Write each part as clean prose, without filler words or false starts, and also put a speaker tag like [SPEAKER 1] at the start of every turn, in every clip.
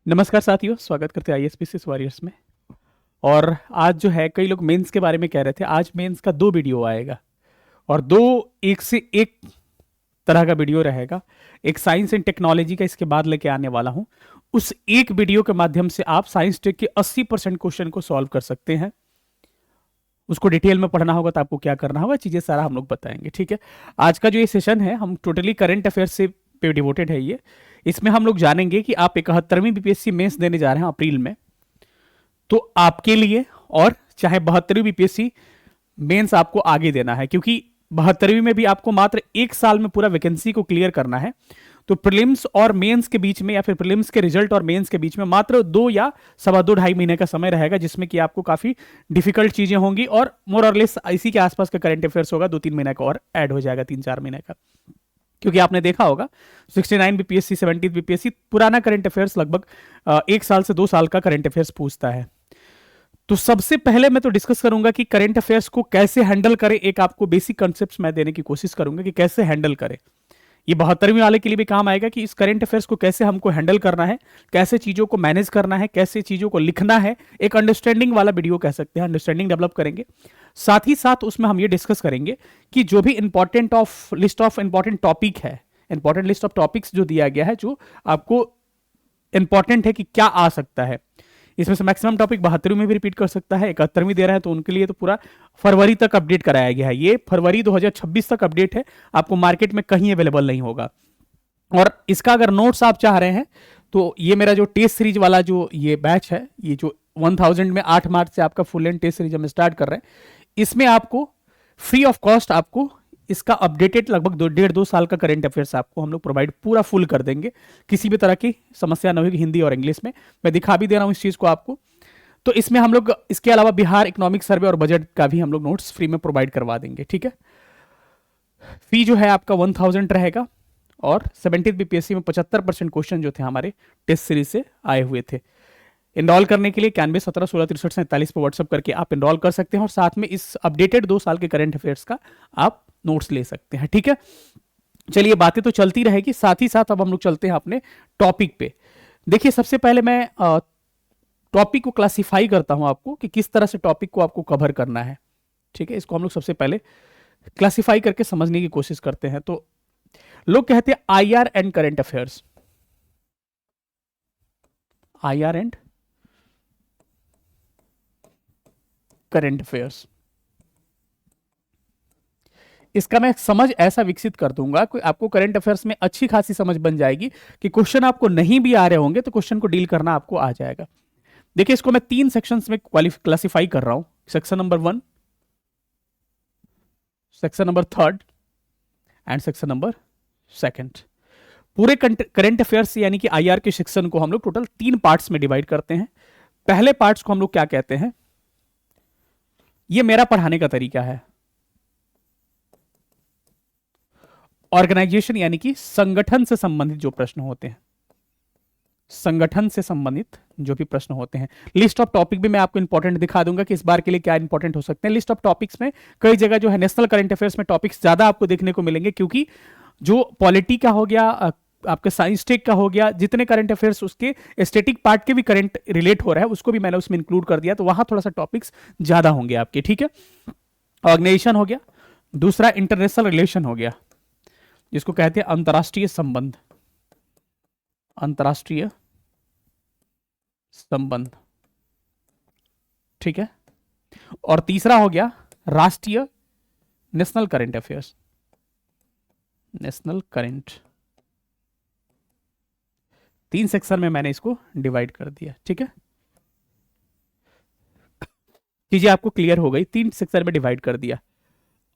[SPEAKER 1] नमस्कार साथियों, स्वागत करते हैं आईएसपीसी वॉरियर्स में। और आज जो है कई लोग मेंस के बारे में कह रहे थे। आज मेंस का दो वीडियो आएगा और दो एक से एक तरह का वीडियो रहेगा। एक साइंस एंड टेक्नोलॉजी का इसके बाद लेके आने वाला हूं। उस एक वीडियो के माध्यम से आप साइंस टेक के 80% क्वेश्चन को सॉल्व कर सकते हैं। उसको डिटेल में पढ़ना होगा तो आपको क्या करना होगा, चीजें सारा हम लोग बताएंगे। ठीक है, आज का जो ये सेशन है हम टोटली करंट अफेयर्स से पे डिवोटेड है ये। इसमें हम लोग जानेंगे कि आप 71वीं बीपीएससी मेंस देने जा रहे हैं अप्रैल में, तो आपके लिए, और चाहे 72वीं बीपीएससी मेंस आपको आगे देना है, क्योंकि 72वीं में भी आपको मात्र एक साल में पूरा वैकेंसी को क्लियर करना है। तो प्रीलिम्स और मेंस के बीच में, या फिर प्रीलिम्स के रिजल्ट और मेंस के बीच में मात्र 2 या सवा 2 ढाई महीने का समय रहेगा, जिसमें कि आपको काफी डिफिकल्ट चीजें होंगी और मोर और लेस इसी के आसपास का करंट अफेयर्स होगा। 2-3 महीने का और ऐड हो जाएगा, 3-4 महीने का। क्योंकि आपने देखा होगा 69 बीपीएससी, 70 बीपीएससी पुराना करंट अफेयर्स लगभग 1 साल से 2 साल का करंट अफेयर्स पूछता है। तो सबसे पहले मैं तो डिस्कस करूंगा कि करंट अफेयर्स को कैसे हैंडल करें। एक आपको बेसिक कॉन्सेप्ट्स मैं देने की कोशिश करूंगा कि कैसे हैंडल करें। ये 72वीं वाले के लिए भी काम आएगा कि इस करंट अफेयर्स को कैसे हमको हैंडल करना है, कैसे चीजों को मैनेज करना है, कैसे चीजों को लिखना है। एक अंडरस्टैंडिंग वाला वीडियो कह सकते हैं, अंडरस्टैंडिंग डेवलप करेंगे। साथ ही साथ उसमें हम ये डिस्कस करेंगे कि जो भी important of list of important topic है, इंपॉर्टेंट लिस्ट ऑफ टॉपिक्स जो दिया गया है, जो आपको इंपॉर्टेंट है कि क्या आ सकता है। इसमें से मैक्सिमम टॉपिक 72वीं में भी रिपीट कर सकता है। 71वीं दे रहा है तो उनके लिए तो पूरा फरवरी तक अपडेट कराया गया है। ये फरवरी 2026 तक अपडेट है, आपको मार्केट में कहीं अवेलेबल नहीं होगा। और इसका अगर नोट्स आप चाह रहे हैं तो ये मेरा जो टेस्ट सीरीज वाला जो ये बैच है, ये जो 1000 में 8 मार्च से आपका फुल एंड टेस्ट सीरीज हम स्टार्ट कर रहे हैं, इसमें आपको फ्री ऑफ कॉस्ट आपको इसका अपडेटेड लगभग 1.5-2 साल का करंट अफेयर्स आपको हम लोग प्रोवाइड पूरा फुल कर देंगे। किसी भी तरह की समस्या ना होगी, हिंदी और इंग्लिश में। मैं दिखा भी दे रहा हूं इस चीज को आपको। तो इसमें हम लोग इसके अलावा बिहार इकोनॉमिक सर्वे और बजट का भी हम लोग नोट्स फ्री में प्रोवाइड करवा देंगे। ठीक है, फी जो है आपका 1000 रहेगा। और 70 बीपीएससी में 75% क्वेश्चन जो थे हमारे टेस्ट सीरीज से आए हुए थे। इनरोल करने के लिए 91 17 16 63 47 पर व्हाट्सअप करके आप इनरोल कर सकते हैं और साथ में इस अपडेटेड 2 साल के करंट अफेयर्स का आप नोट्स ले सकते हैं। ठीक है, चलिए बातें तो चलती रहेगी, साथ ही साथ अब हम लोग चलते हैं अपने टॉपिक पे। देखिए, सबसे पहले मैं टॉपिक को क्लासिफाई करता हूं आपको कि किस तरह से टॉपिक को आपको कवर करना है। ठीक है, इसको हम लोग सबसे पहले क्लासिफाई करके समझने की कोशिश करते हैं। तो लोग कहते हैं IR and current affairs, IR and current affairs. इसका मैं समझ ऐसा विकसित कर दूंगा कि आपको करंट अफेयर्स में अच्छी खासी समझ बन जाएगी कि क्वेश्चन आपको नहीं भी आ रहे होंगे तो क्वेश्चन को डील करना आपको आ जाएगा। देखिए, इसको मैं 3 सेक्शंस में क्लासिफाई कर रहा हूं। Section number 1, section number 3 and section number 2। पूरे करंट अफेयर्स यानी कि आईआर के सेक्शन को हम लोग टोटल 3 पार्ट्स में डिवाइड करते हैं। पहले पार्ट्स को हम लोग क्या कहते हैं, ये मेरा पढ़ाने का तरीका है। ऑर्गेनाइजेशन यानी कि संगठन से संबंधित जो प्रश्न होते हैं, संगठन से संबंधित जो भी प्रश्न होते हैं। लिस्ट ऑफ टॉपिक भी मैं आपको इंपॉर्टेंट दिखा दूंगा कि इस बार के लिए क्या इंपॉर्टेंट हो सकते हैं। लिस्ट ऑफ टॉपिक्स में कई जगह जो है नेशनल करंट अफेयर्स में टॉपिक्स ज्यादा आपको देखने को मिलेंगे, क्योंकि जो पॉलिटी का हो गया, आपके साइंस टेक का हो गया, जितने करंट अफेयर्स उसके स्टेटिक पार्ट के भी करंट रिलेट हो रहा है, उसको भी मैंने उसमें इंक्लूड कर दिया, तो वहां थोड़ा सा टॉपिक्स ज्यादा होंगे आपके। ठीक है, ऑर्गेनाइजेशन हो गया, दूसरा इंटरनेशनल रिलेशन हो गया, जिसको कहते हैं अंतरराष्ट्रीय संबंध, अंतरराष्ट्रीय संबंध। ठीक है, और तीसरा हो गया राष्ट्रीय, national current affairs, national current. 3 section में मैंने इसको डिवाइड कर दिया। ठीक है, चीजें आपको क्लियर हो गई, 3 सेक्शन में डिवाइड कर दिया।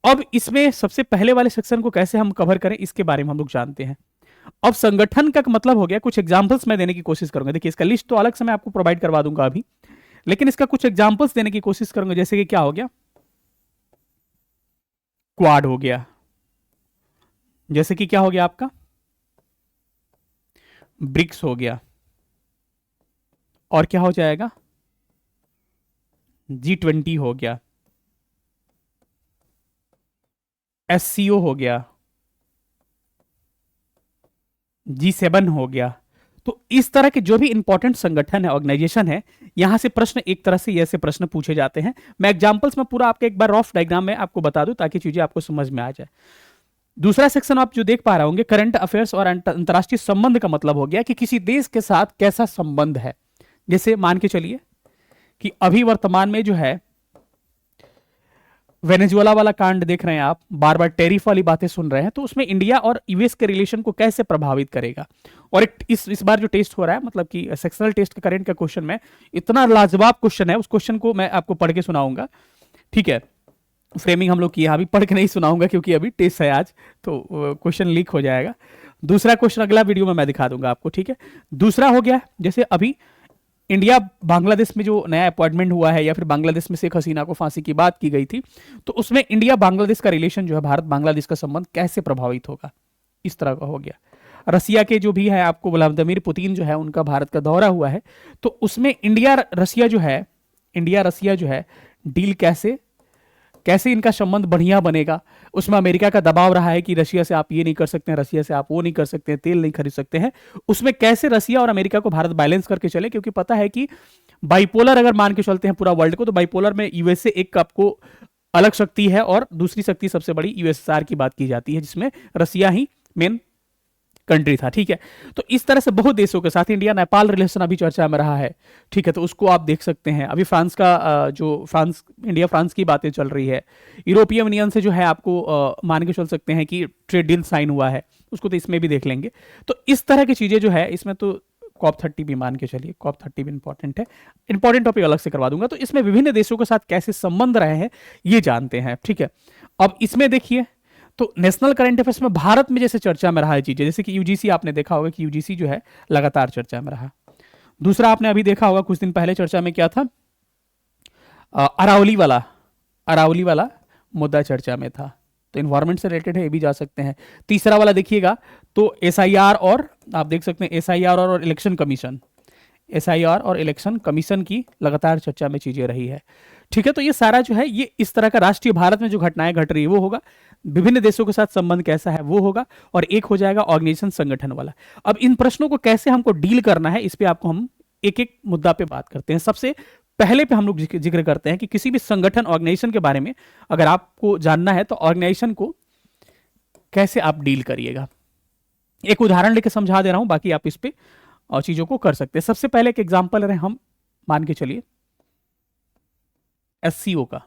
[SPEAKER 1] अब इसमें सबसे पहले वाले सेक्शन को कैसे हम कवर करें, इसके बारे में हम लोग जानते हैं। अब संगठन का मतलब हो गया, कुछ एग्जांपल्स मैं देने की कोशिश करूंगा। देखिए, इसका लिस्ट तो अलग से मैं आपको प्रोवाइड करवा दूंगा अभी, लेकिन इसका कुछ एग्जांपल्स देने की कोशिश करूंगा। जैसे कि क्या हो गया, क्वाड हो गया, जैसे कि क्या हो गया आपका, ब्रिक्स हो गया, और क्या हो जाएगा, G20 हो गया, SCO हो गया, G7 हो गया। तो इस तरह के जो भी इंपॉर्टेंट संगठन है, ऑर्गेनाइजेशन है, यहां से प्रश्न एक तरह से ऐसे प्रश्न पूछे जाते हैं। मैं एग्जांपल्स में पूरा आपके एक बार रफ डायग्राम में आपको बता दूं ताकि चीजें आपको समझ में आ जाए। दूसरा सेक्शन आप जो देख पा रहे होंगे, करंट अफेयर्स और अंतर्राष्ट्रीय संबंध का मतलब हो गया कि किसी देश के साथ कैसा संबंध है। जैसे मान के चलिए कि अभी वर्तमान में जो है वेनेजुएला वाला कांड देख रहे हैं आप, बार बार टैरिफ वाली बातें सुन रहे हैं, तो उसमें इंडिया और यूएस के रिलेशन को कैसे प्रभावित करेगा। और इस बार जो टेस्ट हो रहा है, मतलब कि सेक्शनल टेस्ट का करंट का क्वेश्चन में इतना लाजवाब क्वेश्चन है, उस क्वेश्चन को मैं आपको पढ़ के सुनाऊंगा। ठीक है, फ्रेमिंग हम लोग की अभी पढ़ के नहीं सुनाऊंगा क्योंकि अभी टेस्ट है आज, तो क्वेश्चन लीक हो जाएगा। दूसरा क्वेश्चन अगला वीडियो में मैं दिखा दूंगा आपको। ठीक है, दूसरा हो गया जैसे अभी इंडिया बांग्लादेश में जो नया अपॉइंटमेंट हुआ है, या फिर बांग्लादेश में शेख हसीना को फांसी की बात की गई थी, तो उसमें इंडिया बांग्लादेश का रिलेशन जो है, भारत बांग्लादेश का संबंध कैसे प्रभावित होगा, इस तरह का हो गया। रसिया के जो भी है आपको व्लादिमीर पुतिन जो है, उनका भारत का दौरा हुआ है, तो उसमें इंडिया रसिया जो है डील कैसे इनका संबंध बढ़िया बनेगा। उसमें अमेरिका का दबाव रहा है कि रशिया से आप ये नहीं कर सकते हैं, रशिया से आप वो नहीं कर सकते हैं, तेल नहीं खरीद सकते हैं। उसमें कैसे रशिया और अमेरिका को भारत बैलेंस करके चले, क्योंकि पता है कि बाइपोलर अगर मान के चलते हैं पूरा वर्ल्ड को, तो बाइपोलर में यूएसए एक आपको अलग शक्ति है और दूसरी शक्ति सबसे बड़ी यूएसएसआर की बात की जाती है, जिसमें रशिया ही मेन कंट्री था। ठीक है, तो इस तरह से बहुत देशों के साथ इंडिया नेपाल रिलेशन अभी चर्चा में रहा है। ठीक है, तो उसको आप देख सकते हैं। अभी फ्रांस का इंडिया फ्रांस की बातें चल रही है। यूरोपियन यूनियन से जो है आपको मान के चल सकते हैं कि ट्रेड डील साइन हुआ है, उसको तो इसमें भी देख लेंगे। तो इस तरह की चीजें जो है इसमें, तो COP30 भी मान के चलिए, COP30 भी इंपॉर्टेंट है, इंपॉर्टेंट टॉपिक अलग से करवा दूंगा। तो इसमें विभिन्न देशों के साथ कैसे संबंध रहे हैं ये जानते हैं। ठीक है, अब इसमें देखिए, तो नेशनल करंट अफेयर्स में भारत में जैसे चर्चा में रहा है चीजें, जैसे कि यूजीसी आपने देखा होगा कि यूजीसी जो है लगातार चर्चा में रहा। दूसरा आपने अभी देखा होगा कुछ दिन पहले चर्चा में क्या था, अरावली वाला मुद्दा चर्चा में था, तो इन्वायरमेंट से रिलेटेड है, ये भी जा सकते हैं। तीसरा वाला देखिएगा तो एसआईआर, और आप देख सकते हैं एसआईआर और इलेक्शन कमीशन की लगातार चर्चा में चीजें रही है। ठीक है, तो ये सारा जो है ये इस तरह का राष्ट्रीय भारत में जो घटनाएं घट रही है वो होगा, विभिन्न देशों के साथ संबंध कैसा है वो होगा, और एक हो जाएगा ऑर्गेनाइजेशन संगठन वाला। अब इन प्रश्नों को कैसे हमको डील करना है, इस पे आपको हम एक एक मुद्दा पे बात करते हैं। सबसे पहले पे हम लोग जिक्र करते हैं कि किसी भी संगठन ऑर्गेनाइजेशन के बारे में अगर आपको जानना है तो ऑर्गेनाइजेशन को कैसे आप डील करिएगा। एक उदाहरण लेके समझा दे रहा हूं, बाकी आप इस पे और चीजों को कर सकते हैं। सबसे पहले एक एग्जाम्पल रहे, हम मान के चलिए एससीओ का।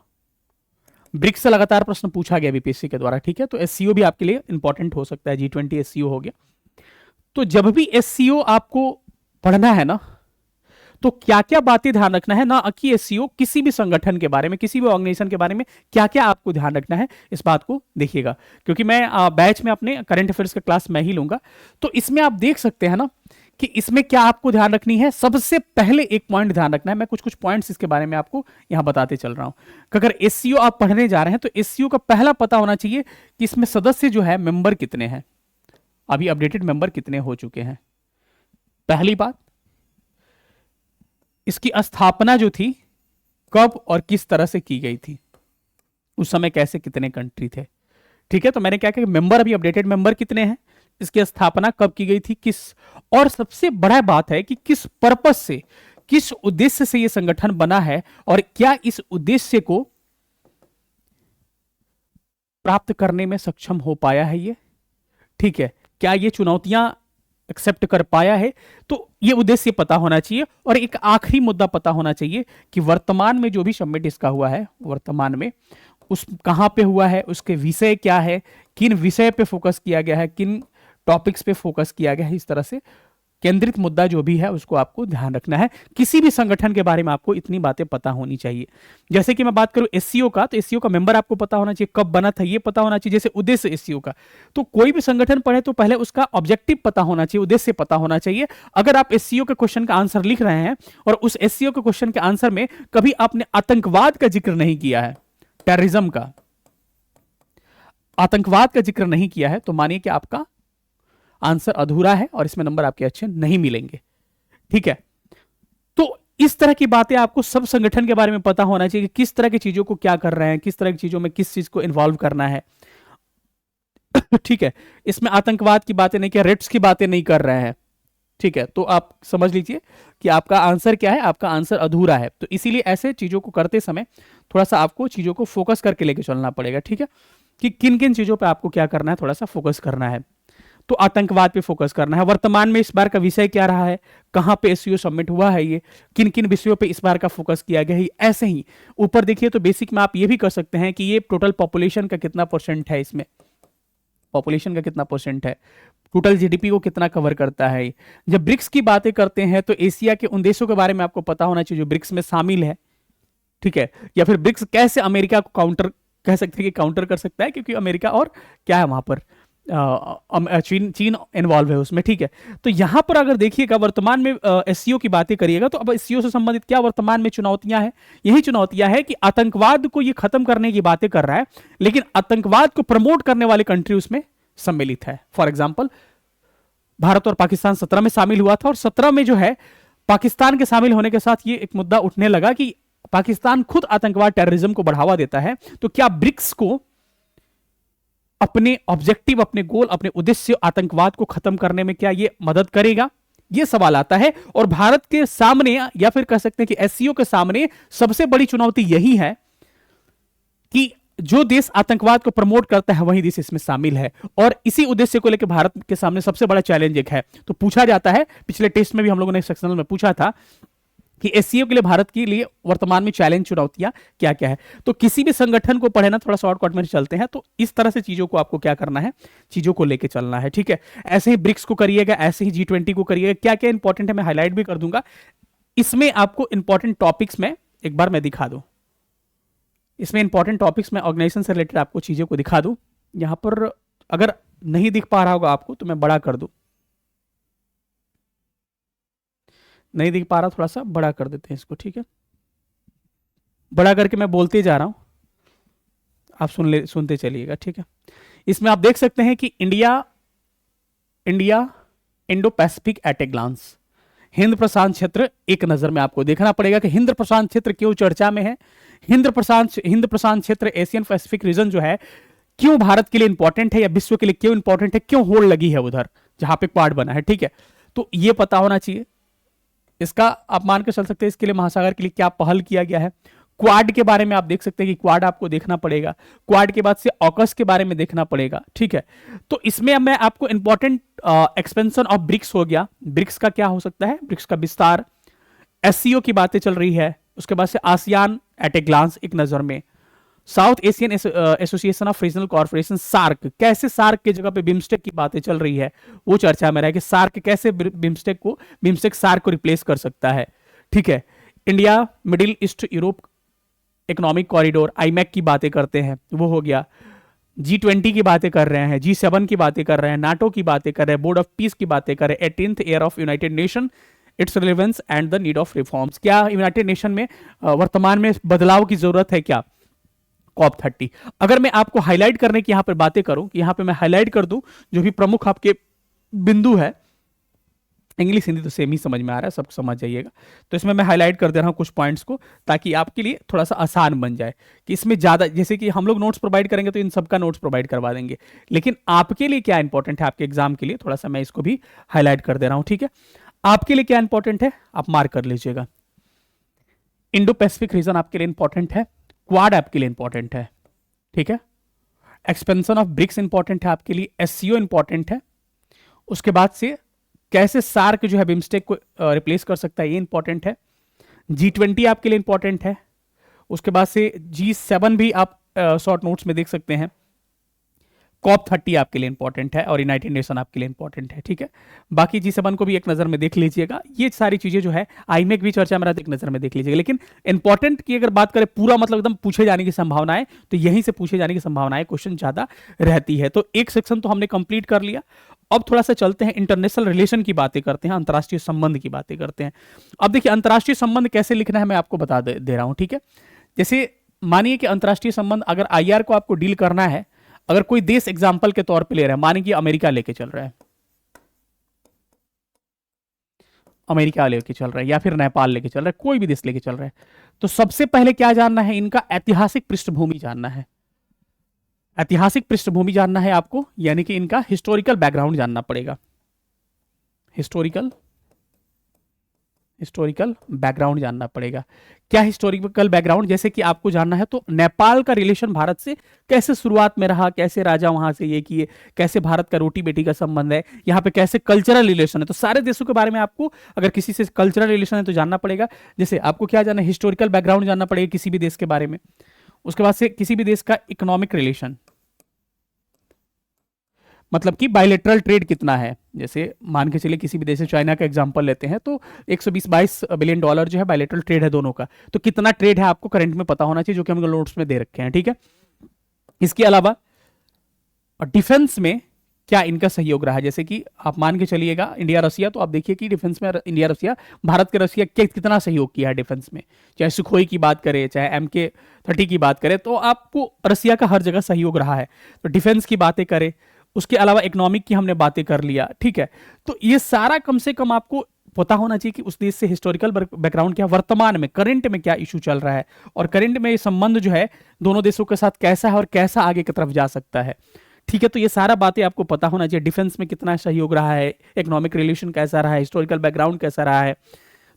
[SPEAKER 1] ब्रिक्स से लगातार प्रश्न पूछा गया बीपीएससी के द्वारा। ठीक है, तो एससीओ भी आपके लिए इंपॉर्टेंट हो सकता है, G20 एससीओ हो गया। तो जब भी एससीओ आपको पढ़ना है ना, तो क्या क्या बातें ध्यान रखना है ना, कि एससीओ किसी भी संगठन के बारे में, किसी भी ऑर्गेनाइजेशन के बारे में क्या क्या आपको ध्यान रखना है, इस बात को देखिएगा। क्योंकि मैं बैच में अपने करंट अफेयर्स का क्लास मैं ही लूंगा, तो इसमें आप देख सकते हैं ना कि इसमें क्या आपको ध्यान रखनी है। सबसे पहले एक पॉइंट ध्यान रखना है, मैं कुछ पॉइंट्स इसके बारे में आपको यहां बताते चल रहा हूं। अगर एससीओ आप पढ़ने जा रहे हैं तो एससीओ का पहला पता होना चाहिए कि इसमें सदस्य जो है मेंबर कितने हैं, अभी अपडेटेड मेंबर कितने हो चुके हैं। पहली बात, इसकी स्थापना जो थी कब और किस तरह से की गई थी, उस समय कैसे कितने कंट्री थे। ठीक है, तो मैंने क्या कहा, मेंबर अभी अपडेटेड मेंबर कितने हैं, इसकी स्थापना कब की गई थी, किस, और सबसे बड़ा बात है कि किस पर्पस से, किस उद्देश्य से यह संगठन बना है, और क्या इस उद्देश्य को प्राप्त करने में सक्षम हो पाया है ये। ठीक है, क्या ये चुनौतियां एक्सेप्ट कर पाया है, तो ये उद्देश्य पता होना चाहिए। और एक आखिरी मुद्दा पता होना चाहिए कि वर्तमान में जो भी समिट इसका हुआ है, वर्तमान में उस कहां पे हुआ है, उसके विषय क्या है, किन विषय पे फोकस किया गया है, किन टॉपिक्स पे फोकस किया गया है, इस तरह से केंद्रित मुद्दा जो भी है उसको आपको ध्यान रखना है। किसी भी संगठन के बारे में आपको इतनी बातें पता होनी चाहिए। जैसे कि मैं बात करूं एससीओ का, तो एससीओ का मेंबर आपको पता होना चाहिए, कब बना था ये पता होना चाहिए। जैसे उद्देश्य एससीओ का, तो कोई भी संगठन पढ़े तो पहले उसका ऑब्जेक्टिव पता होना चाहिए, उद्देश्य पता होना चाहिए। अगर आप एससीओ के क्वेश्चन का आंसर लिख रहे हैं और उस एससीओ के क्वेश्चन के आंसर में कभी आपने आतंकवाद का जिक्र नहीं किया है, टेररिज्म का, आतंकवाद का जिक्र नहीं किया है, तो मानिए कि आपका आंसर अधूरा है और इसमें नंबर आपके अच्छे नहीं मिलेंगे। ठीक है, तो इस तरह की बातें आपको सब संगठन के बारे में पता होना चाहिए कि किस तरह की चीजों को क्या कर रहे हैं, किस तरह की चीजों में किस चीज को इन्वॉल्व करना है। ठीक है, इसमें आतंकवाद की बातें नहीं, क्या रेट्स की बातें नहीं कर रहे हैं। ठीक है, तो आप समझ लीजिए कि आपका आंसर क्या है, आपका आंसर अधूरा है। तो इसीलिए ऐसे चीजों को करते समय थोड़ा सा आपको चीजों को फोकस करके लेके चलना पड़ेगा, ठीक है, कि किन किन चीजों पे आपको क्या करना है, थोड़ा सा फोकस करना है। तो आतंकवाद पे फोकस करना है। वर्तमान में इस बार का विषय क्या रहा है, कहां पे एससीओ सबमिट हुआ है, ये किन किन विषयों पे इस बार का फोकस किया गया है। ऐसे ही ऊपर देखिए तो बेसिक में आप ये भी कर सकते हैं कि ये टोटल पॉपुलेशन का कितना परसेंट है, इसमें पॉपुलेशन का कितना परसेंट है, टोटल जीडीपी को कितना कवर करता है। जब ब्रिक्स की बातें करते हैं तो एशिया के उन देशों के बारे में आपको पता होना चाहिए जो ब्रिक्स में शामिल है, ठीक है, या फिर ब्रिक्स कैसे अमेरिका को काउंटर कह सकते हैं कि काउंटर कर सकता है, क्योंकि अमेरिका और क्या है वहां पर चीन इन्वॉल्व है उसमें, ठीक है। तो यहां पर अगर देखिएगा वर्तमान में एससीओ की बातें करिएगा तो अब एससीओ से संबंधित क्या वर्तमान में चुनौतियां हैं, यही चुनौतियां हैं कि आतंकवाद को ये खत्म करने की बातें कर रहा है, लेकिन आतंकवाद को प्रमोट करने वाले कंट्री उसमें सम्मिलित है। फॉर एग्जाम्पल भारत और पाकिस्तान 17 में शामिल हुआ था, और 17 में जो है पाकिस्तान के शामिल होने के साथ ये एक मुद्दा उठने लगा कि पाकिस्तान खुद आतंकवाद टेररिज्म को बढ़ावा देता है, तो क्या ब्रिक्स को अपने ऑब्जेक्टिव, अपने गोल, अपने उद्देश्य आतंकवाद को खत्म करने में क्या ये मदद करेगा, ये सवाल आता है। और भारत के सामने या फिर कह सकते हैं कि एससीओ के सामने सबसे बड़ी चुनौती यही है कि जो देश आतंकवाद को प्रमोट करता है वही देश इसमें शामिल है, और इसी उद्देश्य को लेकर भारत के सामने सबसे बड़ा चैलेंज एक है। तो पूछा जाता है, पिछले टेस्ट में भी हम लोगों ने सेक्शनल में पूछा था कि एससीओ के लिए, भारत के लिए वर्तमान में चैलेंज, चुनौतियां क्या क्या है। तो किसी भी संगठन को पढ़े ना, थोड़ा शॉर्टकट में चलते हैं, तो इस तरह से चीजों को आपको क्या करना है, चीजों को लेके चलना है, ठीक है। ऐसे ही ब्रिक्स को करिएगा, ऐसे ही G20 को करिएगा। क्या क्या इंपॉर्टेंट है मैं हाईलाइट भी कर दूंगा। इसमें आपको इंपॉर्टेंट टॉपिक्स में एक बार मैं दिखा दूं, इसमें इंपॉर्टेंट टॉपिक्स में ऑर्गेनाइजेशन से रिलेटेड आपको चीजों को दिखा दूं। यहां पर अगर नहीं दिख पा रहा होगा आपको तो मैं बड़ा कर दूं, नहीं दिख पा रहा, थोड़ा सा बड़ा कर देते हैं इसको, ठीक है। बड़ा करके मैं बोलते जा रहा हूं, आप सुनते चलिएगा, ठीक है। इसमें आप देख सकते हैं कि India Indo Pacific at a glance, Hind प्रशांत क्षेत्र एक नजर में आपको देखना पड़ेगा कि हिंद प्रशांत क्षेत्र क्यों चर्चा में है। हिंद प्रशांत क्षेत्र, एशियन पैसिफिक रीजन जो है, क्यों भारत के लिए इंपॉर्टेंट है या विश्व के लिए क्यों इंपॉर्टेंट है, क्यों होड़ लगी है उधर जहां पे क्वाड बना है, ठीक है। तो ये पता होना चाहिए। इसका आप मान के चल सकते हैं इसके लिए महासागर के लिए क्या पहल किया गया है। क्वाड के बारे में आप देख सकते हैं कि क्वाड आपको देखना पड़ेगा, क्वाड के बाद से ऑकस के बारे में देखना पड़ेगा, ठीक है। तो इसमें अब मैं आपको इंपॉर्टेंट एक्सपेंशन ऑफ ब्रिक्स हो गया, ब्रिक्स का क्या हो सकता है, ब्रिक्स का विस्तार, एससीओ की बातें चल रही है, उसके बाद से आसियान एट ए ग्लांस एक नजर में, South Asian Association of Regional Corporation SAARC, कैसे सार्क की जगह पे बिम्स्टेक की बातें चल रही है, वो चर्चा में रहा कि सार्क कैसे बिम्स्टेक सार्क को रिप्लेस कर सकता है, ठीक है। India middle east Europe economic corridor, iMac की बातें करते हैं, वो हो गया। G20 की बातें कर रहे हैं, G7 की बातें कर रहे हैं, नाटो की बातें कर रहे हैं, बोर्ड ऑफ पीस की बातें कर रहे हैं, 18th year of United nation, it's relevance and the need of reforms, क्या यूनाइटेड नेशन में वर्तमान में बदलाव की जरूरत है क्या, COP30। अगर मैं आपको हाईलाइट करने की यहां पर बातें करूं, यहां पे मैं हाईलाइट कर दूं जो भी प्रमुख आपके बिंदु है, इंग्लिश हिंदी तो सेम ही समझ में आ रहा है, सब समझ जाइएगा। तो इसमें मैं हाईलाइट कर दे रहा हूं कुछ पॉइंट्स को, ताकि आपके लिए थोड़ा सा आसान बन जाए कि इसमें ज्यादा, जैसे कि हम लोग नोट्स प्रोवाइड करेंगे तो इन सबका नोट्स प्रोवाइड करवा देंगे, लेकिन आपके लिए क्या इंपॉर्टेंट है आपके एग्जाम के लिए, थोड़ा सा मैं इसको भी हाईलाइट कर दे रहा हूं, ठीक है। आपके लिए क्या इंपॉर्टेंट है आप मार्क कर लीजिएगा। इंडो पैसिफिक रीजन आपके लिए इंपॉर्टेंट है, क्वाड आपके लिए इंपॉर्टेंट है, ठीक है। एक्सपेंशन ऑफ ब्रिक्स इंपॉर्टेंट है आपके लिए, एससीओ इंपॉर्टेंट है, उसके बाद से कैसे सार्क जो है बिम्स्टेक को रिप्लेस कर सकता है ये इंपॉर्टेंट है, G20 आपके लिए इंपॉर्टेंट है, उसके बाद से G7 भी आप शॉर्ट नोट्स में देख सकते हैं, COP30 आपके लिए इंपॉर्टेंट है, और यूनाइटेड नेशन आपके लिए इंपॉर्टेंट है, ठीक है। बाकी G7 को भी एक नजर में देख लीजिएगा, ये सारी चीजें जो है आईमेक भी चर्चा में रहा तो एक नजर में देख लीजिएगा। लेकिन इंपॉर्टेंट की अगर बात करें पूरा मतलब एकदम पूछे जाने की संभावनाएं, तो यहीं से पूछे जाने की संभावनाएं क्वेश्चन ज्यादा रहती है। तो एक सेक्शन तो हमने कंप्लीट कर लिया, अब थोड़ा सा चलते हैं इंटरनेशनल रिलेशन की बातें करते हैं, अंतर्राष्ट्रीय संबंध की बातें करते हैं। अब देखिए अंतर्राष्ट्रीय संबंध कैसे लिखना है मैं आपको बता दे रहा हूं, ठीक है। जैसे मानिए कि अंतर्राष्ट्रीय संबंध अगर आईआर को आपको डील करना है, अगर कोई देश एग्जांपल के तौर पे ले रहा है, मानिए कि अमेरिका लेके चल रहा है, अमेरिका लेके चल रहा है या फिर नेपाल लेके चल रहा है, कोई भी देश लेके चल रहा है, तो सबसे पहले क्या जानना है, इनका ऐतिहासिक पृष्ठभूमि जानना है। ऐतिहासिक पृष्ठभूमि जानना है आपको, यानी कि इनका हिस्टोरिकल बैकग्राउंड जानना पड़ेगा, हिस्टोरिकल हिस्टोरिकल बैकग्राउंड जानना पड़ेगा। क्या हिस्टोरिकल बैकग्राउंड? जैसे कि आपको जानना है तो नेपाल का रिलेशन भारत से कैसे शुरुआत में रहा, कैसे राजा वहां से ये किए, कैसे भारत का रोटी बेटी का संबंध है, यहाँ पे कैसे कल्चरल रिलेशन है। तो सारे देशों के बारे में आपको, अगर किसी से कल्चरल रिलेशन है तो जानना पड़ेगा। जैसे आपको क्या जानना है, हिस्टोरिकल बैकग्राउंड जानना पड़ेगा किसी भी देश के बारे में। उसके बाद से किसी भी देश का इकोनॉमिक रिलेशन, मतलब कि बायलेटरल ट्रेड कितना है। जैसे मान के चलिए किसी भी देश से चाइना का एग्जांपल लेते हैं तो 120-22 बिलियन डॉलर जो है बायलेटरल ट्रेड है दोनों का। तो कितना ट्रेड है आपको करंट में पता होना चाहिए, जो कि हम नोट्स में दे रखे हैं, ठीक है। इसके अलावा डिफेंस में क्या इनका सहयोग रहा है। जैसे कि आप मान के चलिएगा इंडिया रसिया, तो आप देखिए कि डिफेंस में इंडिया रसिया, भारत के रसिया कितना सहयोग किया है डिफेंस में। चाहे सुखोई की बात करें, चाहे MK-30 की बात करें, तो आपको रसिया का हर जगह सहयोग रहा है। तो डिफेंस की बातें करें, उसके अलावा इकोनॉमिक की हमने बातें कर लिया, ठीक है। तो ये सारा कम से कम आपको पता होना चाहिए कि उस देश से हिस्टोरिकल बैकग्राउंड क्या, वर्तमान में करंट में क्या इशू चल रहा है, और करंट में ये संबंध जो है दोनों देशों के साथ कैसा है और कैसा आगे की तरफ जा सकता है, ठीक है। तो ये सारा बातें आपको पता होना चाहिए। डिफेंस में कितना सहयोग रहा है, इकोनॉमिक रिलेशन कैसा रहा है, हिस्टोरिकल बैकग्राउंड कैसा रहा है,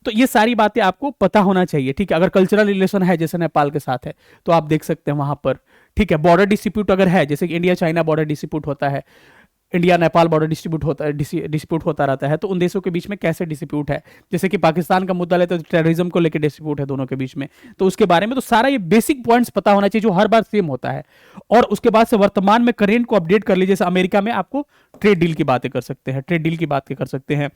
[SPEAKER 1] तो ये सारी बातें आपको पता होना चाहिए, ठीक है। अगर कल्चरल रिलेशन है जैसे नेपाल के साथ है तो आप देख सकते हैं वहां पर, ठीक है। बॉर्डर डिस्प्यूट अगर है, जैसे कि इंडिया चाइना बॉर्डर डिस्प्यूट होता है, इंडिया नेपाल बॉर्डर डिस्प्यूट होता रहता है, तो उन देशों के बीच में कैसे डिस्प्यूट है। जैसे कि पाकिस्तान का मुद्दा लेते तो टेररिज्म को लेकर डिस्प्यूट है दोनों के बीच में, तो उसके बारे में तो सारा ये बेसिक पॉइंट्स पता होना चाहिए जो हर बार सेम होता है। और उसके बाद से वर्तमान में करेंट को अपडेट कर लीजिए। जैसे अमेरिका में आपको ट्रेड डील की बातें कर सकते हैं, ट्रेड डील की बातें कर सकते हैं,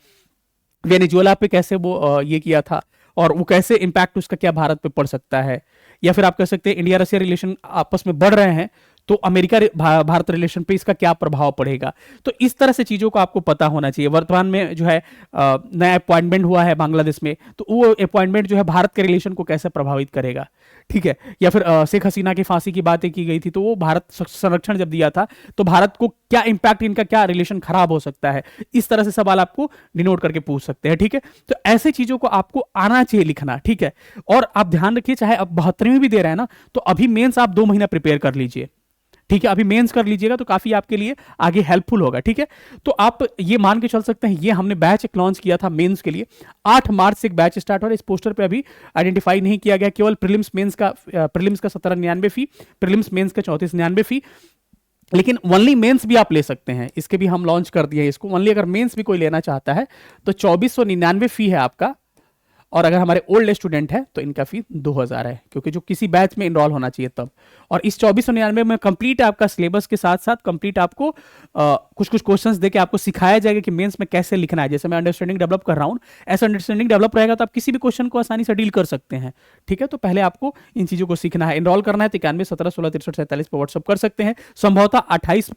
[SPEAKER 1] वेनेजुएला पे कैसे वो ये किया था और वो कैसे इंपैक्ट उसका क्या भारत पे पड़ सकता है। या फिर आप कह सकते हैं इंडिया रशिया रिलेशन आपस में बढ़ रहे हैं तो अमेरिका भारत रिलेशन पे इसका क्या प्रभाव पड़ेगा। तो इस तरह से चीजों को आपको पता होना चाहिए। वर्तमान में जो है नया अपॉइंटमेंट हुआ है बांग्लादेश में, तो वो अपॉइंटमेंट जो है भारत के रिलेशन को कैसे प्रभावित करेगा, ठीक है। या फिर शेख हसीना की फांसी की बातें की गई थी, तो वो भारत संरक्षण जब दिया था तो भारत को क्या इंपैक्ट, इनका क्या रिलेशन खराब हो सकता है। इस तरह से सवाल आपको डिनोट करके पूछ सकते हैं, ठीक है। तो ऐसी चीजों को आपको आना चाहिए लिखना, ठीक है। और आप ध्यान रखिए, चाहे अब 72वीं भी दे रहे हैं ना, तो अभी मेंस आप 2 महीना प्रिपेयर कर लीजिए, ठीक है। अभी मेंस कर लीजिएगा तो काफी आपके लिए आगे हेल्पफुल होगा, ठीक है। तो आप ये मान के चल सकते हैं, ये हमने बैच एक लॉन्च किया था मेंस के लिए, 8 मार्च से एक बैच स्टार्ट हो रहा है। इस पोस्टर पे अभी आइडेंटिफाई नहीं किया गया, केवल प्रीलिम्स मेंस का 1799 फी, प्रीलिम्स मेंस का 3499 फी, लेकिन ओनली मेंस भी आप ले सकते हैं। इसके भी हम लॉन्च कर दिए इसको, ओनली अगर मेंस भी कोई लेना चाहता है तो 2499 फी है आपका। और अगर हमारे ओल्ड स्टूडेंट है तो इनका फी 2000 है, क्योंकि जो किसी बैच में इनरोल होना चाहिए तब। और इस 2499 में कंप्लीट आपका सिलेबस के साथ साथ कंप्लीट आपको कुछ कुछ क्वेश्चंस देके आपको सिखाया जाएगा कि मेंस में कैसे लिखना है। जैसे मैं अंडरस्टैंडिंग डेवलप कर रहा हूँ, ऐसा अंडरस्टैंडिंग डेवलप रहेगा तो आप किसी भी क्वेश्चन को आसानी से डील कर सकते हैं, ठीक है। तो पहले आपको इन चीजों को सीखना है। इनरोल करना है तो 91 17 16 63 पर व्हाट्सअप कर सकते हैं। संभवतः 28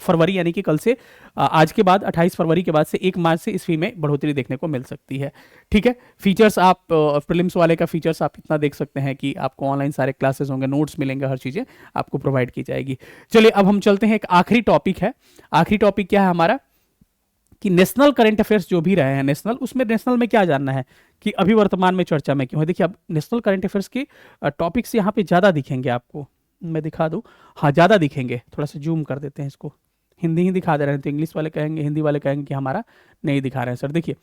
[SPEAKER 1] फरवरी यानी कि कल से, आज के बाद 28 फरवरी के बाद से 1 मार्च से इस फी में बढ़ोतरी देखने को मिल सकती है, ठीक है। फीचर्स आप प्रीलिम्स वाले का फीचर्स आप इतना देख सकते हैं कि आपको ऑनलाइन सारे क्लासेस होंगे, नोट्स मिलेंगे, हर चीजें आपको प्रोवाइड की जाएगी। चलिए अब हम चलते हैं, एक आखिरी टॉपिक है। आखिरी टॉपिक क्या है हमारा, कि नेशनल करंट अफेयर्स जो भी रहे हैं नेशनल, उसमें नेशनल में क्या जानना है कि अभी वर्तमान में चर्चा में क्यों है। देखिए अब नेशनल करंट अफेयर्स के टॉपिक्स यहाँ पे ज्यादा दिखेंगे आपको, मैं दिखा दूं, हाँ ज्यादा दिखेंगे। थोड़ा सा जूम कर देते हैं इसको, हिंदी ही दिखा दे रहे हैं तो इंग्लिश वाले कहेंगे, हिंदी वाले कहेंगे कि हमारा नहीं दिखा रहे हैं सर। देखिए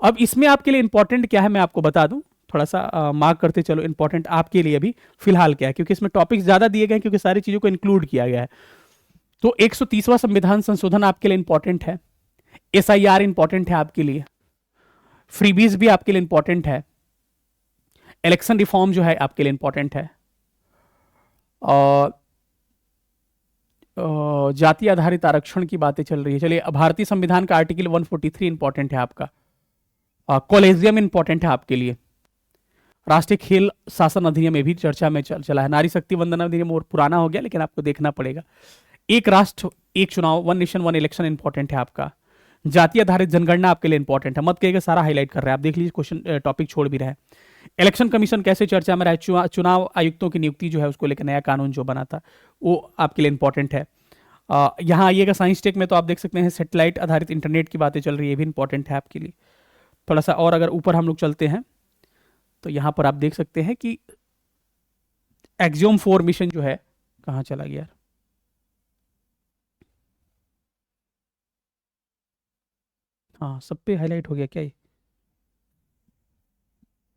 [SPEAKER 1] अब इसमें आपके लिए इंपॉर्टेंट क्या है मैं आपको बता दूं, थोड़ा सा मार्क करते चलो इंपॉर्टेंट आपके लिए अभी फिलहाल क्या है, क्योंकि इसमें टॉपिक्स ज्यादा दिए गए हैं, क्योंकि सारी चीजों को इंक्लूड किया गया है। तो 130वां संविधान संशोधन आपके लिए इंपॉर्टेंट है, SIR इंपॉर्टेंट है आपके लिए, फ्रीबीज भी आपके लिए इंपॉर्टेंट है, इलेक्शन रिफॉर्म जो है आपके लिए इंपॉर्टेंट है, और जाति आधारित आरक्षण की बातें चल रही है। चलिए भारतीय संविधान का आर्टिकल 143 इंपॉर्टेंट है आपका, कॉलेजियम इंपॉर्टेंट है आपके लिए, राष्ट्रीय खेल शासन अधिनियम में भी चर्चा में चला है, नारी शक्ति वंदन अधिनियम और पुराना हो गया लेकिन आपको देखना पड़ेगा, एक राष्ट्र एक चुनाव, 1 नेशन 1 इलेक्शन इंपॉर्टेंट है आपका, जाति आधारित जनगणना आपके लिए इंपॉर्टेंट है। मत कहिएगा सारा हाईलाइट कर रहे हैं, आप देख लीजिए क्वेश्चन टॉपिक छोड़ भी रहे हैं। इलेक्शन कमीशन कैसे चर्चा में रहा है, चुनाव आयुक्तों की नियुक्ति जो है उसको लेकर नया कानून जो बना था वो आपके लिए इंपॉर्टेंट है। यहाँ आइएगा साइंस टेक में तो आप देख सकते हैं सेटेलाइट आधारित इंटरनेट की बातें चल रही है, ये भी इंपॉर्टेंट है आपके लिए। थोड़ा सा और अगर ऊपर हम लोग चलते हैं तो यहाँ पर आप देख सकते हैं कि एक्सियोम 4 मिशन जो है कहाँ चला गया, हाँ सब पे हाईलाइट हो गया क्या ये,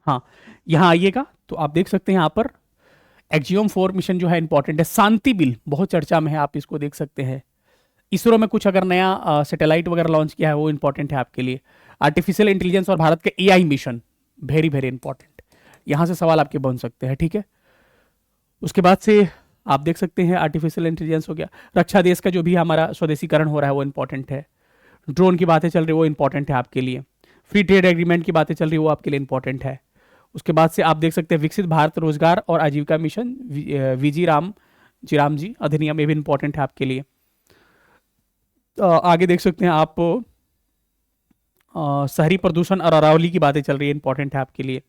[SPEAKER 1] हाँ, यहाँ आइएगा तो आप देख सकते हैं यहाँ पर एक्जियोम 4 मिशन जो है इंपॉर्टेंट है। शांति बिल बहुत चर्चा में है, आप इसको देख सकते हैं। इसरो में कुछ अगर नया सैटेलाइट वगैरह लॉन्च किया है वो इंपॉर्टेंट है आपके लिए। आर्टिफिशियल इंटेलिजेंस और भारत के AI mission very very important, यहाँ से सवाल आपके बन सकते हैं, ठीक है। उसके बाद से आप देख सकते हैं आर्टिफिशियल इंटेलिजेंस हो गया। रक्षा देश का जो भी हमारा स्वदेशीकरण हो रहा है वो इंपॉर्टेंट है। ड्रोन की बातें चल रही है वो इंपॉर्टेंट है आपके लिए। फ्री ट्रेड एग्रीमेंट की बातें चल रही है वो आपके लिए इंपॉर्टेंट है। उसके बाद से आप देख सकते हैं विकसित भारत रोजगार और आजीविका मिशन वीजी राम जी अधिनियम, ये भी इंपॉर्टेंट है आपके लिए। आगे देख सकते हैं आप शहरी प्रदूषण और अरावली की बातें चल रही है, इंपॉर्टेंट है आपके लिए।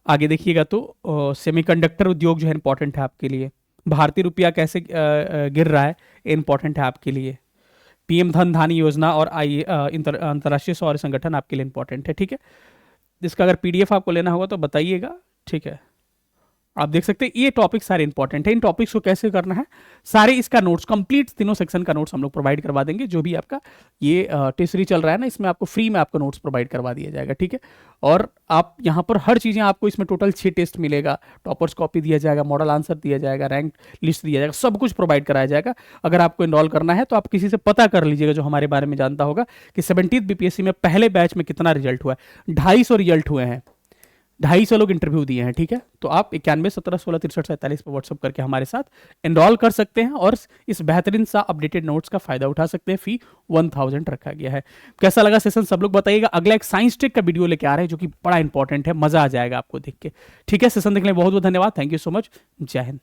[SPEAKER 1] आगे देखिएगा तो सेमीकंडक्टर उद्योग जो है इंपॉर्टेंट है आपके लिए। भारतीय रुपया कैसे गिर रहा है, इंपॉर्टेंट है आपके लिए। पीएम धन धानी योजना और अंतर्राष्ट्रीय सौर संगठन आपके लिए इंपॉर्टेंट है, ठीक है। जिसका अगर पीडीएफ आपको लेना होगा तो बताइएगा, ठीक है। आप देख सकते हैं ये टॉपिक सारे इंपॉर्टेंट है। इन टॉपिक्स को कैसे करना है, सारे इसका नोट्स कंप्लीट तीनों सेक्शन का नोट्स हम लोग प्रोवाइड करवा देंगे। जो भी आपका ये टेस्ट सीरीज चल रहा है ना, इसमें आपको फ्री में आपको नोट्स प्रोवाइड करवा दिया जाएगा, ठीक है। और आप यहाँ पर हर चीज़ें आपको इसमें टोटल 6 टेस्ट मिलेगा, टॉपर्स कॉपी दिया जाएगा, मॉडल आंसर दिया जाएगा, रैंक लिस्ट दिया जाएगा, सब कुछ प्रोवाइड कराया जाएगा। अगर आपको इनरोल करना है तो आप किसी से पता कर लीजिएगा जो हमारे बारे में जानता होगा कि 17th बीपीएससी में पहले बैच में कितना रिजल्ट हुआ है। 250 रिजल्ट हुए हैं, 250 लोग इंटरव्यू दिए हैं, ठीक है। तो आप 91 17 16 63 47 पर व्हाट्सअप करके हमारे साथ एनरोल कर सकते हैं और इस बेहतरीन सा अपडेटेड नोट्स का फायदा उठा सकते हैं। फी 1000 रखा गया है। कैसा लगा सेशन सब लोग बताइएगा। अगला एक साइंस टेक का वीडियो लेके आ रहे हैं जो कि बड़ा इंपॉर्टेंट है, मजा आ जाएगा आपको देख के, ठीक है। सेशन देखने बहुत बहुत धन्यवाद, थैंक यू सो मच, जय हिंद।